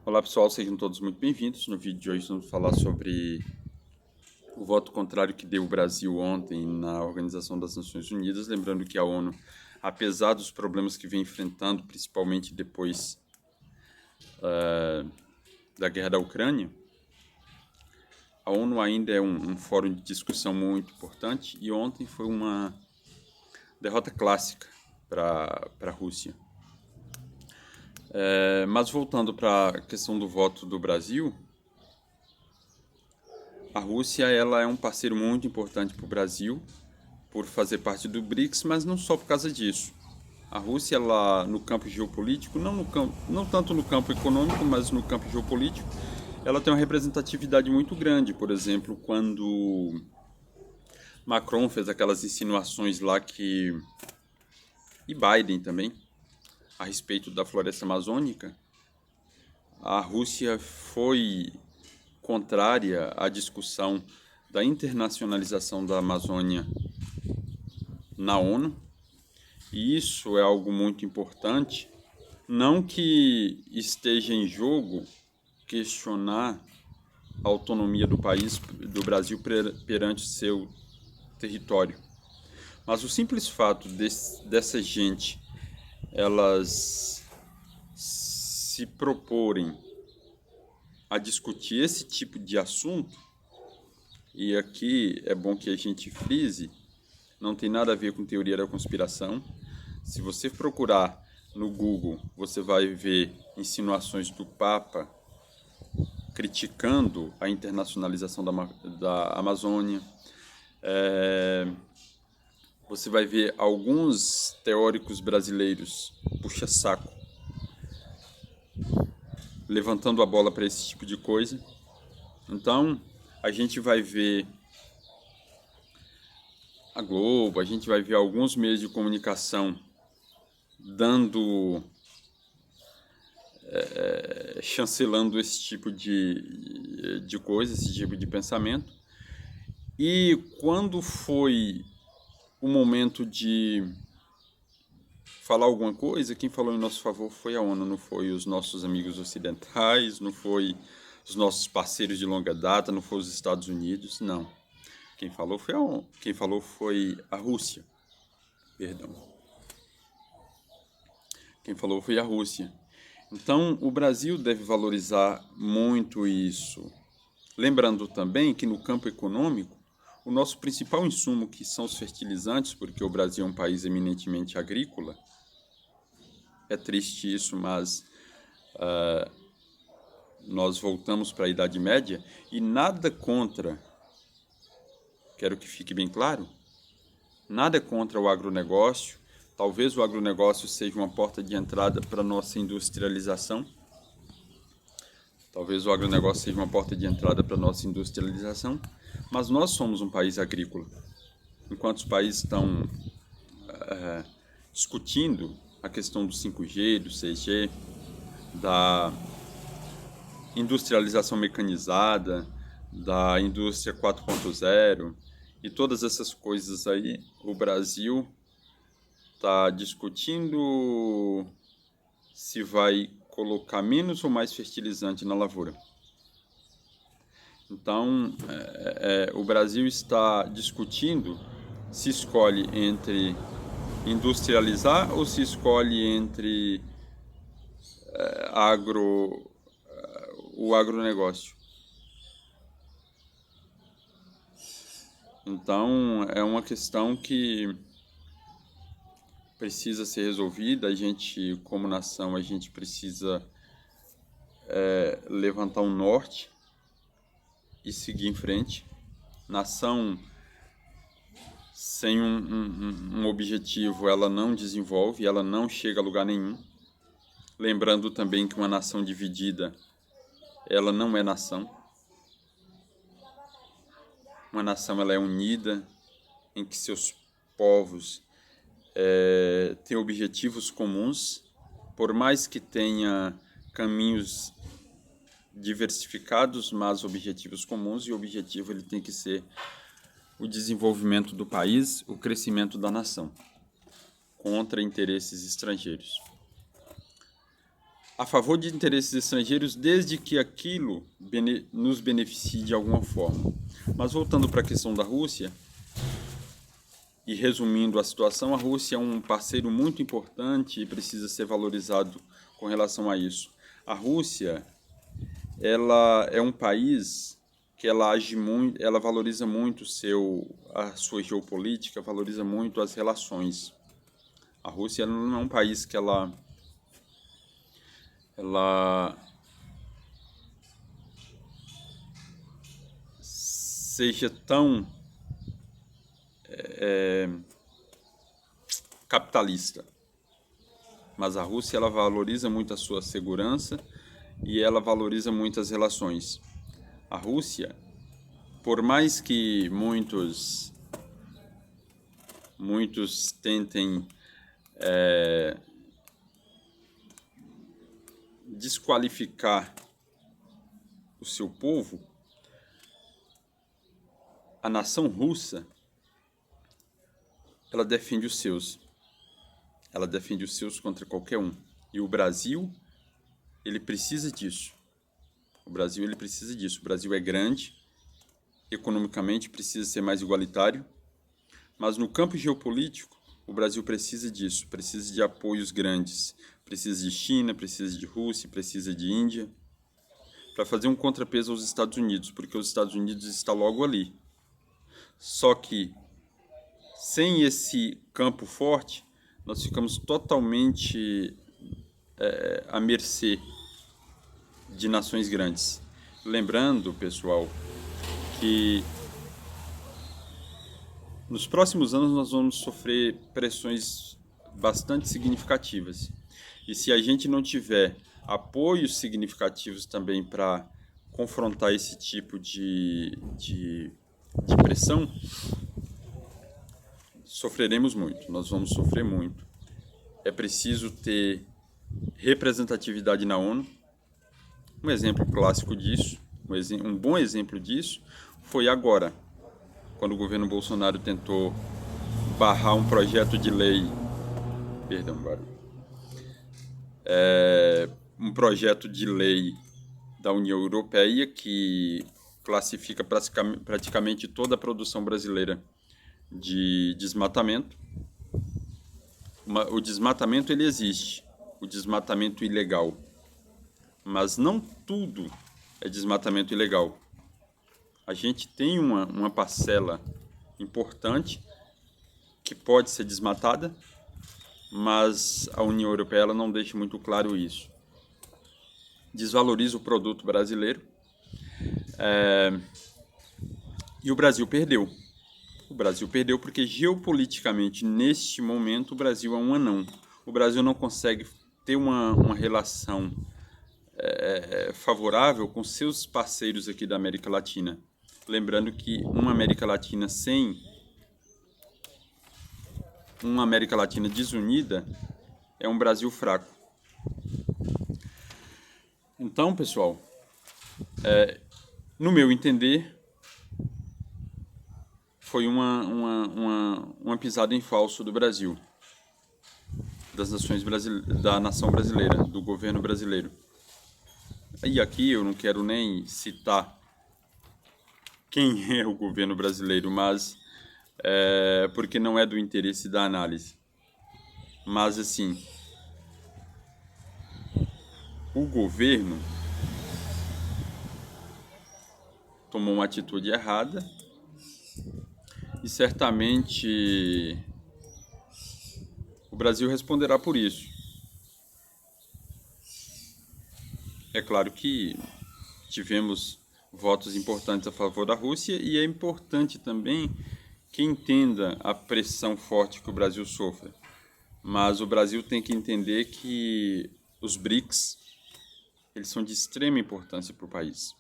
Olá pessoal, sejam todos muito bem-vindos. No vídeo de hoje vamos falar sobre o voto contrário que deu o Brasil ontem na Organização das Nações Unidas. Lembrando que a ONU, apesar dos problemas que vem enfrentando, principalmente depois da guerra da Ucrânia, a ONU ainda é um fórum de discussão muito importante e ontem foi uma derrota clássica para a Rússia. Mas voltando para a questão do voto do Brasil, a Rússia ela é um parceiro muito importante para o Brasil, por fazer parte do BRICS, mas não só por causa disso. A Rússia, ela, no campo geopolítico, não tanto no campo econômico, mas no campo geopolítico, ela tem uma representatividade muito grande. Por exemplo, quando Macron fez aquelas insinuações lá e Biden também, a respeito da floresta amazônica, a Rússia foi contrária à discussão da internacionalização da Amazônia na ONU, e isso é algo muito importante. Não que esteja em jogo questionar a autonomia do país, do Brasil, perante seu território, mas o simples fato dessa gente elas se proporem a discutir esse tipo de assunto, e aqui é bom que a gente frise, não tem nada a ver com teoria da conspiração. Se você procurar no Google, você vai ver insinuações do Papa criticando a internacionalização da Amazônia. Você vai ver alguns teóricos brasileiros puxa-saco levantando a bola para esse tipo de coisa. Então, a gente vai ver a Globo, a gente vai ver alguns meios de comunicação chancelando esse tipo de coisa, esse tipo de pensamento. E quando foi o momento de falar alguma coisa, quem falou em nosso favor foi a ONU, não foi os nossos amigos ocidentais, não foi os nossos parceiros de longa data, não foi os Estados Unidos, não. Quem falou foi a ONU, quem falou foi a Rússia, perdão. Quem falou foi a Rússia. Então, o Brasil deve valorizar muito isso. Lembrando também que no campo econômico, o nosso principal insumo, que são os fertilizantes, porque o Brasil é um país eminentemente agrícola, é triste isso, mas nós voltamos para a Idade Média e nada contra, quero que fique bem claro, nada contra o agronegócio. Talvez o agronegócio seja uma porta de entrada para a nossa industrialização. Talvez o agronegócio seja uma porta de entrada para a nossa industrialização, mas nós somos um país agrícola. Enquanto os países estão discutindo a questão do 5G, do 6G, da industrialização mecanizada, da indústria 4.0 e todas essas coisas aí, o Brasil está discutindo se vai colocar menos ou mais fertilizante na lavoura. Então, o Brasil está discutindo se escolhe entre industrializar ou se escolhe entre o agronegócio. Então, é uma questão que precisa ser resolvida. A gente, como nação, a gente precisa levantar um norte e seguir em frente. Nação sem um objetivo, ela não desenvolve, ela não chega a lugar nenhum. Lembrando também que uma nação dividida, ela não é nação. Uma nação, ela é unida, em que seus povos têm objetivos comuns, por mais que tenha caminhos diversificados, mas objetivos comuns, e o objetivo ele tem que ser o desenvolvimento do país, o crescimento da nação, contra interesses estrangeiros. a favor de interesses estrangeiros, desde que aquilo nos beneficie de alguma forma. Mas voltando para a questão da Rússia, e resumindo a situação, a Rússia é um parceiro muito importante e precisa ser valorizado com relação a isso. A Rússia, ela é um país que ela age muito, ela valoriza muito a sua geopolítica, valoriza muito as relações. A Rússia não é um país que ela seja tão capitalista. Mas a Rússia ela valoriza muito a sua segurança e ela valoriza muito as relações. A Rússia, por mais que muitos tentem desqualificar o seu povo, a nação russa ela defende os seus. Ela defende os seus contra qualquer um. E o Brasil, ele precisa disso. O Brasil, ele precisa disso. O Brasil é grande, economicamente precisa ser mais igualitário, mas no campo geopolítico, o Brasil precisa disso, precisa de apoios grandes. Precisa de China, precisa de Rússia, precisa de Índia, para fazer um contrapeso aos Estados Unidos, porque os Estados Unidos está logo ali. Só que, sem esse campo forte, nós ficamos totalmente à mercê de nações grandes. Lembrando, pessoal, que nos próximos anos nós vamos sofrer pressões bastante significativas. E se a gente não tiver apoios significativos também para confrontar esse tipo de pressão, sofreremos muito, nós vamos sofrer muito. É preciso ter representatividade na ONU. Um exemplo clássico disso, um bom exemplo disso, foi agora, quando o governo Bolsonaro tentou barrar um projeto de lei, um projeto de lei da União Europeia que classifica praticamente toda a produção brasileira de desmatamento. O desmatamento ele existe, o desmatamento ilegal, mas não tudo é desmatamento ilegal. A gente tem uma parcela importante que pode ser desmatada, mas a União Europeia ela não deixa muito claro isso. Desvaloriza o produto brasileiro e o Brasil perdeu. O Brasil perdeu porque geopoliticamente, neste momento, o Brasil é um anão. O Brasil não consegue ter uma relação favorável com seus parceiros aqui da América Latina. Lembrando que uma América Latina desunida é um Brasil fraco. Então, pessoal, no meu entender, foi uma pisada em falso do Brasil, da nação brasileira, do governo brasileiro. E aqui eu não quero nem citar quem é o governo brasileiro, mas porque não é do interesse da análise. Mas assim, o governo tomou uma atitude errada e certamente o Brasil responderá por isso. É claro que tivemos votos importantes a favor da Rússia e é importante também que entenda a pressão forte que o Brasil sofre. Mas o Brasil tem que entender que os BRICS eles são de extrema importância para o país.